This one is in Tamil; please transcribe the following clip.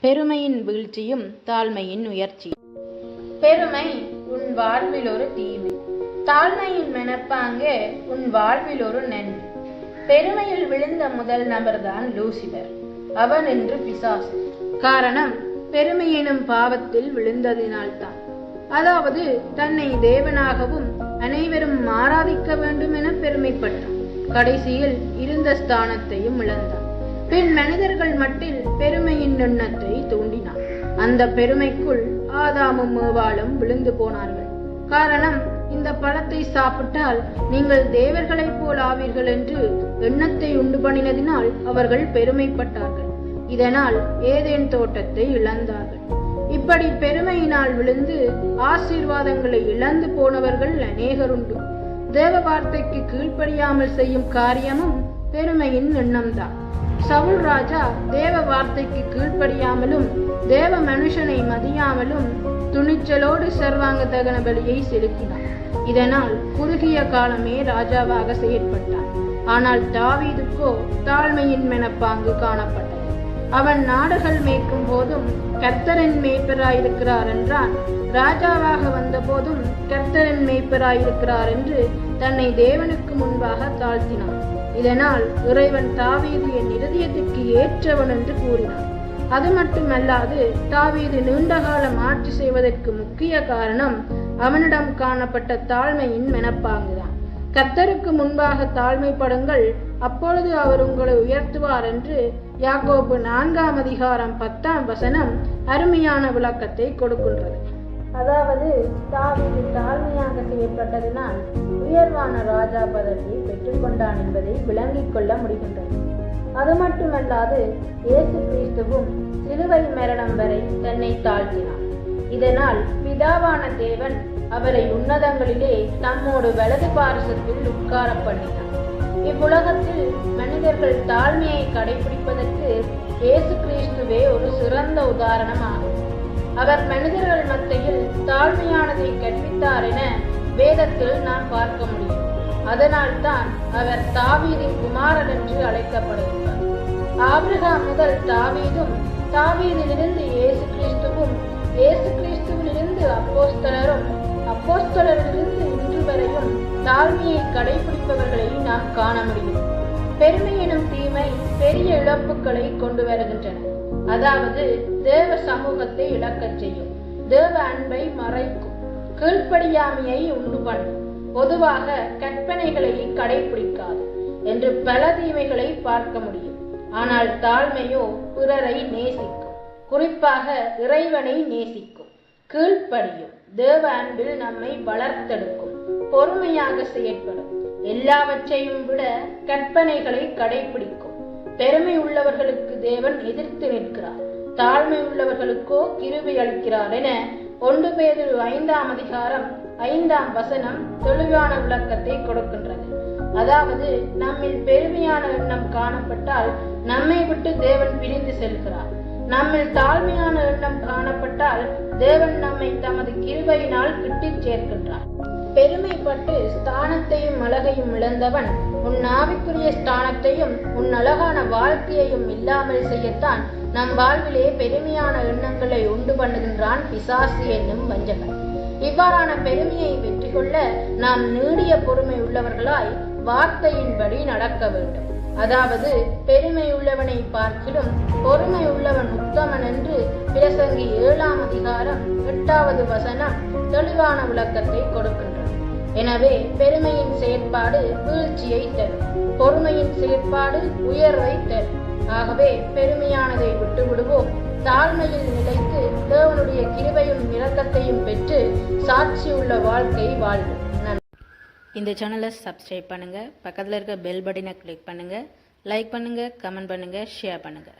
பெருமையின் வீழ்ச்சியும் தாழ்மையின் உயர்ச்சியும். பெருமை உன் வாழ்வில் ஒரு தீமை, தாழ்மையின் மெனப்பாங்கே உன் வாழ்வில் ஒரு நன்மை. பெருமையில் விழுந்த முதல் நபர்தான் லூசிபர், அவன் என்று பிசாசு. காரணம், பெருமை எனும் பாவத்தில் விழுந்ததினால்தான். அதாவது தன்னை தேவனாகவும் அனைவரும் ஆராதிக்க வேண்டும் என பெருமைப்பட்டான். கடைசியில் இருந்த ஸ்தானத்தையும் இழந்தான். பின் மனிதர்கள் மட்டில் பெருமையின் எண்ணத்தை தூண்டினான். அந்த பெருமைக்குள் ஆதாமும் ஏவாளும் விழுந்து போனார்கள். காரணம், இந்த பழத்தை சாப்பிட்டால் நீங்கள் தேவர்களைப் போல் ஆவீர்கள் என்று எண்ணத்தை உண்டு பண்ணினதினால் அவர்கள் பெருமைப்பட்டார்கள். இதனால் ஏதேன் தோட்டத்தை இழந்தார்கள். இப்படி பெருமையினால் விழுந்து ஆசீர்வாதங்களை இழந்து போனவர்கள் அநேகருண்டு. தேவ வார்த்தைக்கு கீழ்ப்படியாமல் செய்யும் காரியமும் பெருமையின் எண்ணம்தான். சவுல் ராஜா தேவ வார்த்தைக்கு கீழ்ப்படியாமலும் தேவ மனுஷனை மதியாமலும் துணிச்சலோடு சர்வாங்க தகன பலியை செலுத்தினார். இதனால் குறுகிய காலமே ராஜாவாக செயற்பட்டான். ஆனால் தாவீதுக்கோ தாழ்மையின் மெனப்பாங்கு காணப்பட்டது. அவன் நாடுகள் மேய்க்கும் போதும் கர்த்தரின் மேய்ப்பராயிருக்கிறார் என்றான். ராஜாவாக வந்த போதும் கர்த்தரின் மேய்ப்பராயிருக்கிறார் என்று தன்னை தேவனுக்கு முன்பாக தாழ்த்தினான். இதனால் இறைவன் தாவீது என் இருதயத்திற்கு ஏற்றவன் என்று கூறினான். அது மட்டுமல்லாது தாவீது நீண்ட காலம் ஆட்சி செய்வதற்கு முக்கிய காரணம் அவனிடம் காணப்பட்ட தாழ்மையின் மெனப்பாங்குதான். கர்த்தருக்கு முன்பாக தாழ்மைப்படுங்கள், அப்பொழுது அவர் உங்களை உயர்த்துவார் என்று யாக்கோபு 4:10 அருமையான விளக்கத்தை கொடுக்கின்றது. அதாவது தாவீது தாழ்மையாக செய்யப்பட்டதினால் உயர்வான ராஜா பதவியை பெற்றுக்கொண்டான் என்பதை விளங்கிக் கொள்ள முடிகின்றது. அது மட்டுமல்லாது இயேசு கிறிஸ்துவும் சிலுவை மரணம் வரை தன்னை தாழ்த்தினார். இதனால் பிதாவான தேவன் அவரை உன்னதங்களிலே தம்மோடு வலது பாரசத்தில் உட்கார பண்ணினார். இவ்வுலகத்தில் மனிதர்கள் தாழ்மையை கடைபிடிப்பதற்கு இயேசு கிறிஸ்துவே ஒரு சிறந்த உதாரணமாகும். அவர் மனிதர்கள் மத்தியில் தாழ்மையானதை கற்பித்தார் என வேதத்தில் நாம் பார்க்க முடியும். அதனால்தான் அவர் தாவீதின் குமாரன் என்று அழைக்கப்படுகிறார். ஆபிரகாம் முதல் தாவீதும், தாவீதிலிருந்து இயேசு கிறிஸ்துவும், இயேசு கிறிஸ்துவிலிருந்து அப்போஸ்தலரும், அப்போஸ்தலரிலிருந்து இன்று வரையும் தாழ்மையை கடைபிடிப்பவர்களை நாம் காண முடியும். பெருமை எனும் தீமை பெரிய இழப்புகளை கொண்டு வருகின்றன. அதாவது தேவ சமூகத்தை இழக்கச் செய்யும், தேவ அன்பை மறைக்கும், கீழ்ப்படியாமையை உண்டு பண்ணும், பொதுவாக கற்பனைகளை கடைபிடிக்காது என்று பல தீமைகளை பார்க்க முடியும். ஆனால் தாழ்மையோ பிறரை நேசிக்கும், குறிப்பாக இறைவனை நேசிக்கும், கீழ்ப்படியும், தேவ அன்பில் நம்மை வளர்த்தெடுக்கும், பொறுமையாக செயற்படும், எல்லாவற்றையும் விட கற்பனைகளை கடைபிடிக்கும். பெருமை உள்ளவர்களுக்கு தேவன் எதிர்த்து நிற்கிறார், தாழ்மை உள்ளவர்களுக்கோ கிருபை அளிக்கிறார் என 1 பேதுரு 5:5 தெளிவான விளக்கத்தை கொடுக்கின்றது. அதாவது நம்மில் பெருமையான எண்ணம் காணப்பட்டால் நம்மை விட்டு தேவன் பிரிந்து செல்கிறார். நம்மில் தாழ்மையான எண்ணம் காணப்பட்டால் தேவன் நம்மை தமது கிருபையினால் கிட்டிச் சேர்க்கின்றார். பெருமைப்பட்டு ஸ்தானத்தையும் அழகையும் இழந்தவன் உன் ஆவிக்குரிய ஸ்தானத்தையும் உன் அழகான வாழ்க்கையையும் இல்லாமல் செய்யத்தான் நம் வாழ்விலே பெருமையான எண்ணங்களை உண்டு பண்ணுகின்றான் பிசாசு என்னும் வஞ்சகன். இவ்வாறான பெருமையை வெற்றி கொள்ள நாம் நீடிய பொறுமை உள்ளவர்களாய் வார்த்தையின்படி நடக்க வேண்டும். அதாவது பெருமை உள்ளவனை பார்க்கிலும் பொறுமை உள்ளவன் உத்தமன் என்று பிரசங்கி 7:8 தெளிவான விளக்கத்தை கொடுக்கின்றது. எனவே பெருமையின் செயற்பாடு வீழ்ச்சியை தரும், பொறுமையின் செயற்பாடு உயர்வை தரும். ஆகவே பெருமையானதை விட்டு விடுவோம், தாழ்மையில் நிலைத்து தேவனுடைய கிருபையும் இரக்கத்தையும் பெற்று சாட்சியுள்ள வாழ்க்கை வாழ்வோம். இந்த சேனலை சப்ஸ்கிரைப் பண்ணுங்க, பக்கத்தில் இருக்க பெல் பட்டனை கிளிக் பண்ணுங்க, லைக் பண்ணுங்க, கமெண்ட் பண்ணுங்க, ஷேர் பண்ணுங்க.